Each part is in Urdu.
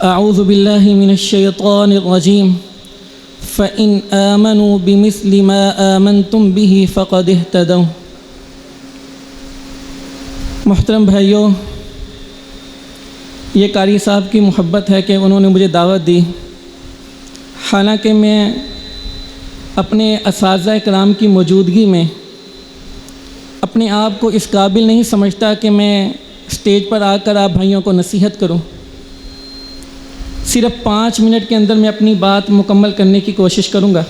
اعوذ باللہ من الشیطان الرجیم فإن آمنوا بمثل ما آمنتم به فقد اهتدوا۔ محترم بھائیوں، یہ قاری صاحب کی محبت ہے کہ انہوں نے مجھے دعوت دی، حالانکہ میں اپنے اساتذہ کرام کی موجودگی میں اپنے آپ کو اس قابل نہیں سمجھتا کہ میں اسٹیج پر آ کر آپ بھائیوں کو نصیحت کروں۔ صرف 5 منٹ کے اندر میں اپنی بات مکمل کرنے کی کوشش کروں گا۔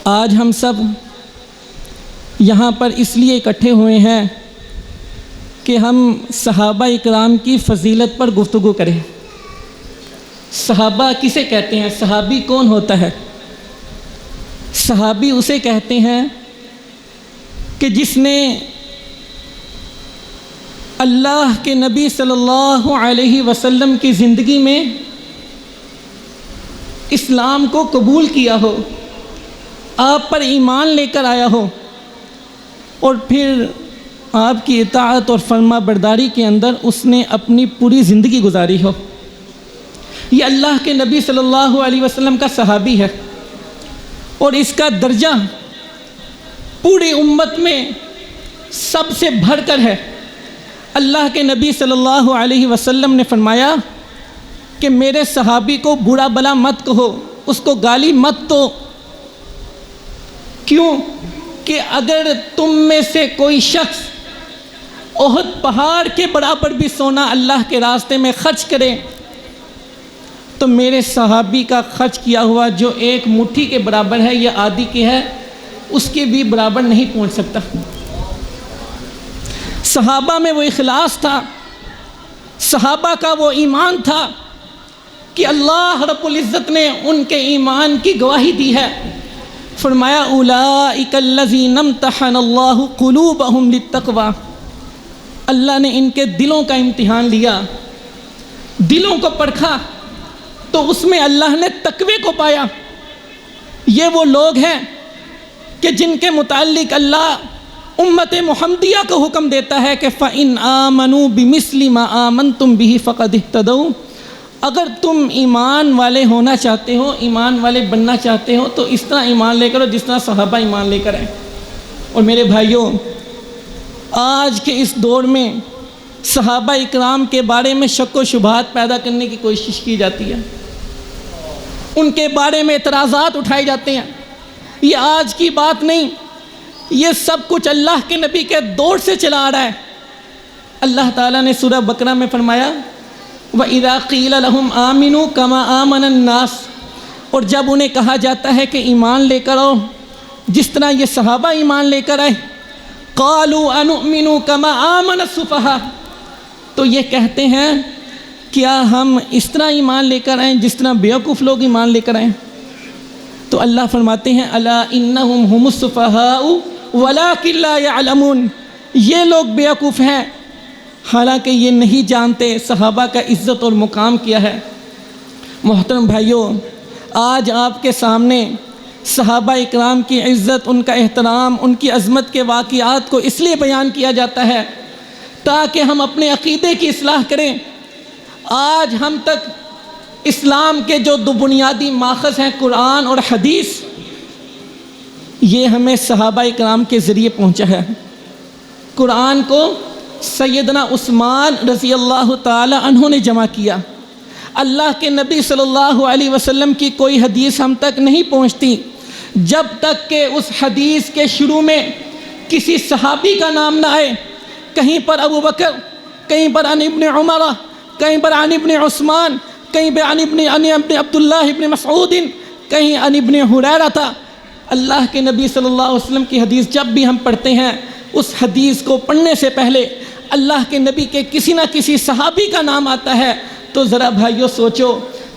آج ہم سب یہاں پر اس لیے اکٹھے ہوئے ہیں کہ ہم صحابہ اکرام کی فضیلت پر گفتگو کریں۔ صحابہ کسے کہتے ہیں؟ صحابی کون ہوتا ہے؟ صحابی اسے کہتے ہیں کہ جس نے اللہ کے نبی صلی اللہ علیہ وسلم کی زندگی میں اسلام کو قبول کیا ہو، آپ پر ایمان لے کر آیا ہو، اور پھر آپ کی اطاعت اور فرما برداری کے اندر اس نے اپنی پوری زندگی گزاری ہو۔ یہ اللہ کے نبی صلی اللہ علیہ وسلم کا صحابی ہے، اور اس کا درجہ پوری امت میں سب سے بڑھ کر ہے۔ اللہ کے نبی صلی اللہ علیہ وسلم نے فرمایا کہ میرے صحابی کو برا بلا مت کہو، اس کو گالی مت دو۔ کیوں کہ اگر تم میں سے کوئی شخص احد پہاڑ کے برابر بھی سونا اللہ کے راستے میں خرچ کرے تو میرے صحابی کا خرچ کیا ہوا جو ایک مٹھی کے برابر ہے یا آدھی کی ہے، اس کے بھی برابر نہیں پہنچ سکتا۔ صحابہ میں وہ اخلاص تھا، صحابہ کا وہ ایمان تھا کہ اللہ رب العزت نے ان کے ایمان کی گواہی دی ہے۔ فرمایا اولئک الذین امتحن اللہ قلوبہم للتقوی، اللہ نے ان کے دلوں کا امتحان لیا، دلوں کو پرکھا تو اس میں اللہ نے تقوی کو پایا۔ یہ وہ لوگ ہیں کہ جن کے متعلق اللہ امت محمدیہ کو حکم دیتا ہے کہ فَإِنْ آمَنُوا بِمِثْلِ مَا آمَنْتُمْ بِهِ فَقَدْ اهْتَدَوْا۔ اگر تم ایمان والے ہونا چاہتے ہو، ایمان والے بننا چاہتے ہو تو اس طرح ایمان لے کر جس طرح صحابہ ایمان لے کر آئے۔ اور میرے بھائیوں، آج کے اس دور میں صحابہ اکرام کے بارے میں شک و شبہات پیدا کرنے کی کوشش کی جاتی ہے، ان کے بارے میں اعتراضات اٹھائے جاتے ہیں۔ یہ آج کی بات نہیں، یہ سب کچھ اللہ کے نبی کے دور سے چلا آ رہا ہے۔ اللہ تعالیٰ نے سورہ بقرہ میں فرمایا وَإِذَا قِيلَ لَهُمْ آمِنُوا كَمَا آمَنَ النَّاسِ، اور جب انہیں کہا جاتا ہے کہ ایمان لے کر آؤ جس طرح یہ صحابہ ایمان لے کر آئے، قَالُوا أَنُؤْمِنُوا كَمَا آمَنَ السُّفَهَاءُ، تو یہ کہتے ہیں کیا ہم اس طرح ایمان لے کر آئیں جس طرح بیوقوف لوگ ایمان لے کر آئیں؟ تو اللہ فرماتے ہیں الا انہم ہم السفہاء ولکن لا یعلمون، یہ لوگ بیوقوف ہیں حالانکہ یہ نہیں جانتے صحابہ کا عزت اور مقام کیا ہے۔ محترم بھائیوں، آج آپ کے سامنے صحابہ اکرام کی عزت، ان کا احترام، ان کی عظمت کے واقعات کو اس لیے بیان کیا جاتا ہے تاکہ ہم اپنے عقیدے کی اصلاح کریں۔ آج ہم تک اسلام کے جو 2 بنیادی ماخذ ہیں قرآن اور حدیث، یہ ہمیں صحابہ اکرام کے ذریعے پہنچا ہے۔ قرآن کو سیدنا عثمان رضی اللہ تعالی عنہ نے جمع کیا۔ اللہ کے نبی صلی اللہ علیہ وسلم کی کوئی حدیث ہم تک نہیں پہنچتی جب تک کہ اس حدیث کے شروع میں کسی صحابی کا نام نہ آئے۔ کہیں پر ابو بکر، کہیں پر عن ابن عمر، کہیں پر عن ابن عثمان، کہیں پہ عن ابن عبداللہ ابن مسعود، کہیں عن ابن حریرہ تھا۔ اللہ کے نبی صلی اللہ علیہ وسلم کی حدیث جب بھی ہم پڑھتے ہیں، اس حدیث کو پڑھنے سے پہلے اللہ کے نبی کے کسی نہ کسی صحابی کا نام آتا ہے۔ تو ذرا بھائیو سوچو،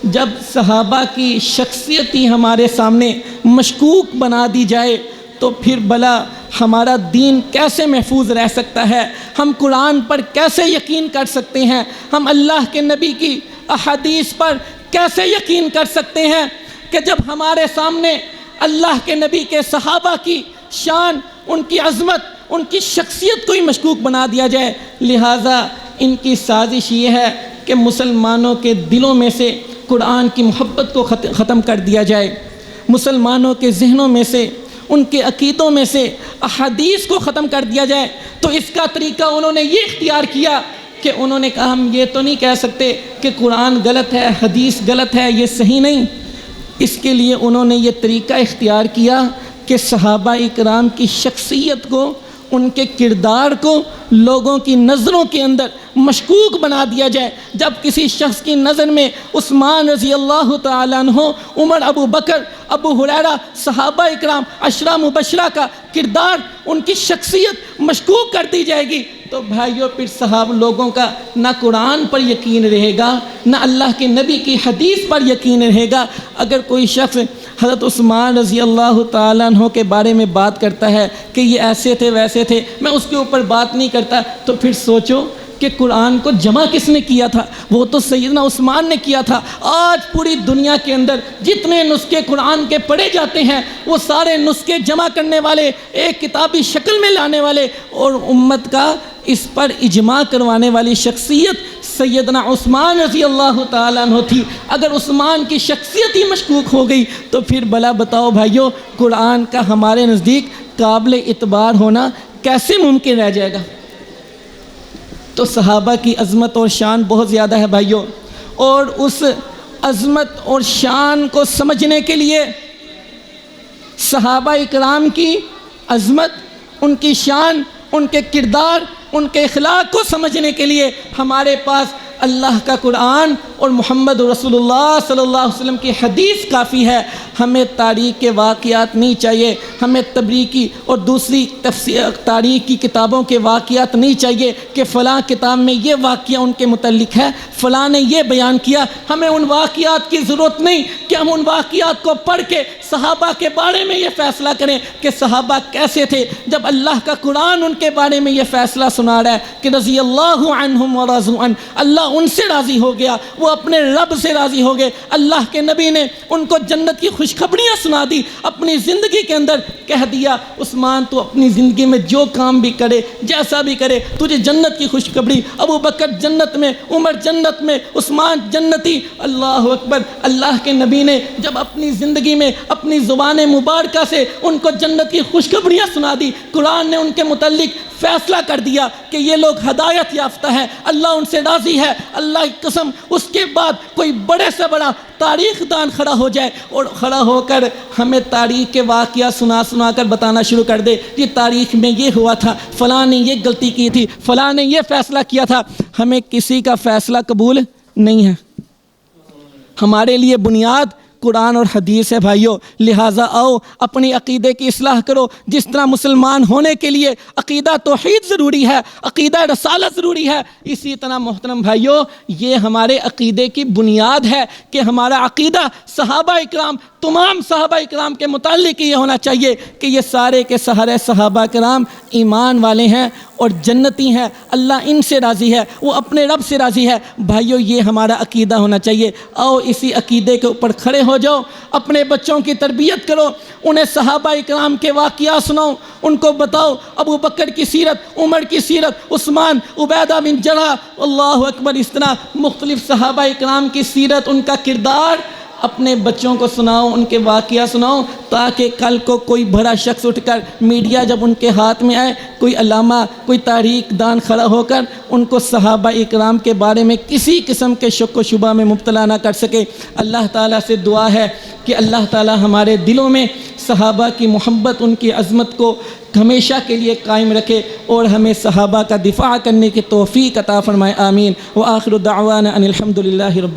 جب صحابہ کی شخصیت ہی ہمارے سامنے مشکوک بنا دی جائے تو پھر بھلا ہمارا دین کیسے محفوظ رہ سکتا ہے؟ ہم قرآن پر کیسے یقین کر سکتے ہیں؟ ہم اللہ کے نبی کی احادیث پر کیسے یقین کر سکتے ہیں کہ جب ہمارے سامنے اللہ کے نبی کے صحابہ کی شان، ان کی عظمت، ان کی شخصیت کو ہی مشکوک بنا دیا جائے؟ لہٰذا ان کی سازش یہ ہے کہ مسلمانوں کے دلوں میں سے قرآن کی محبت کو ختم کر دیا جائے، مسلمانوں کے ذہنوں میں سے، ان کے عقیدوں میں سے احادیث کو ختم کر دیا جائے، تو اس کا طریقہ انہوں نے یہ اختیار کیا کہ انہوں نے کہا ہم یہ تو نہیں کہہ سکتے کہ قرآن غلط ہے، حدیث غلط ہے، یہ صحیح نہیں۔ اس کے لیے انہوں نے یہ طریقہ اختیار کیا کہ صحابہ اکرام کی شخصیت کو، ان کے کردار کو لوگوں کی نظروں کے اندر مشکوک بنا دیا جائے۔ جب کسی شخص کی نظر میں عثمان رضی اللہ تعالیٰ عنہ، عمر، ابو بکر، ابو ہریرہ، صحابہ اکرام، عشرہ مبشرہ کا کردار، ان کی شخصیت مشکوک کر دی جائے گی، تو بھائیوں پھر صحابہ لوگوں کا نہ قرآن پر یقین رہے گا، نہ اللہ کے نبی کی حدیث پر یقین رہے گا۔ اگر کوئی شخص حضرت عثمان رضی اللہ تعالیٰ عنہ کے بارے میں بات کرتا ہے کہ یہ ایسے تھے ویسے تھے، میں اس کے اوپر بات نہیں کرتا، تو پھر سوچو کہ قرآن کو جمع کس نے کیا تھا؟ وہ تو سیدنا عثمان نے کیا تھا۔ آج پوری دنیا کے اندر جتنے نسخے قرآن کے پڑھے جاتے ہیں، وہ سارے نسخے جمع کرنے والے، ایک کتابی شکل میں لانے والے اور امت کا اس پر اجماع کروانے والی شخصیت سیدنا عثمان رضی اللہ تعالیٰ عنہ تھی۔ اگر عثمان کی شخصیت ہی مشکوک ہو گئی تو پھر بلا بتاؤ بھائیو، قرآن کا ہمارے نزدیک قابل اعتبار ہونا کیسے ممکن رہ جائے گا؟ تو صحابہ کی عظمت اور شان بہت زیادہ ہے بھائیوں، اور اس عظمت اور شان کو سمجھنے کے لیے، صحابہ اکرام کی عظمت، ان کی شان، ان کے کردار، ان کے اخلاق کو سمجھنے کے لیے ہمارے پاس اللہ کا قرآن اور محمد رسول اللہ صلی اللہ علیہ وسلم کی حدیث کافی ہے۔ ہمیں تاریخ کے واقعات نہیں چاہیے، ہمیں تبریکی اور دوسری تاریخ کی کتابوں کے واقعات نہیں چاہیے کہ فلاں کتاب میں یہ واقعہ ان کے متعلق ہے، فلاں نے یہ بیان کیا۔ ہمیں ان واقعات کی ضرورت نہیں کہ ہم ان واقعات کو پڑھ کے صحابہ کے بارے میں یہ فیصلہ کریں کہ صحابہ کیسے تھے، جب اللہ کا قرآن ان کے بارے میں یہ فیصلہ سنا رہا ہے کہ رضی اللہ عنہم ورضوا عنہ، اللہ ان سے راضی ہو گیا، وہ اپنے رب سے راضی ہو گئے۔ اللہ کے نبی نے ان کو جنت کی خوشخبریاں سنا دی، اپنی زندگی کے اندر کہہ دیا عثمان تو اپنی زندگی میں جو کام بھی کرے، جیسا بھی کرے، تجھے جنت کی خوشخبری، ابو بکر جنت میں، عمر جنت میں، عثمان جنتی۔ اللہ اکبر۔ اللہ کے نبی نے جب اپنی زندگی میں اپنی زبان مبارکہ سے ان کو جنت کی خوشخبریاں سنا دی، قرآن نے ان کے متعلق فیصلہ کر دیا کہ یہ لوگ ہدایت یافتہ ہیں، اللہ ان سے راضی ہے۔ اللہ کی قسم، اس کے بعد کوئی بڑے سے بڑا تاریخ دان کھڑا ہو جائے اور کھڑا ہو کر ہمیں تاریخ کے واقعہ سنا کر بتانا شروع کر دے، یہ تاریخ میں یہ ہوا تھا، فلاں نے یہ غلطی کی تھی، فلاں نے یہ فیصلہ کیا تھا، ہمیں کسی کا فیصلہ قبول نہیں ہے۔ ہمارے لیے بنیاد قرآن اور حدیث ہے بھائیوں، لہٰذا آؤ اپنی عقیدے کی اصلاح کرو۔ جس طرح مسلمان ہونے کے لیے عقیدہ توحید ضروری ہے، عقیدہ رسالت ضروری ہے، اسی طرح محترم بھائیوں یہ ہمارے عقیدے کی بنیاد ہے کہ ہمارا عقیدہ صحابہ اکرام، تمام صحابہ اکرام کے متعلق یہ ہونا چاہیے کہ یہ سارے کے سارے صحابہ اکرام ایمان والے ہیں اور جنتی ہیں، اللہ ان سے راضی ہے، وہ اپنے رب سے راضی ہے۔ بھائیوں یہ ہمارا عقیدہ ہونا چاہیے۔ آؤ اسی عقیدے کے اوپر کھڑے ہو جاؤ، اپنے بچوں کی تربیت کرو، انہیں صحابہ اکرام کے واقعات سناؤ، ان کو بتاؤ ابو بکر کی سیرت، عمر کی سیرت، عثمان، عبیدہ بن جرح، اللہ اکبر، اس طرح مختلف صحابہ اکرام کی سیرت، ان کا کردار اپنے بچوں کو سناؤ، ان کے واقعہ سناؤ، تاکہ کل کو کوئی بڑا شخص اٹھ کر میڈیا جب ان کے ہاتھ میں آئے، کوئی علامہ، کوئی تاریخ دان کھڑا ہو کر ان کو صحابہ اکرام کے بارے میں کسی قسم کے شک و شبہ میں مبتلا نہ کر سکے۔ اللہ تعالیٰ سے دعا ہے کہ اللہ تعالیٰ ہمارے دلوں میں صحابہ کی محبت، ان کی عظمت کو ہمیشہ کے لیے قائم رکھے اور ہمیں صحابہ کا دفاع کرنے کی توفیق عطا فرمائے، آمین۔ وآخر دعوانا ان الحمد للہ رب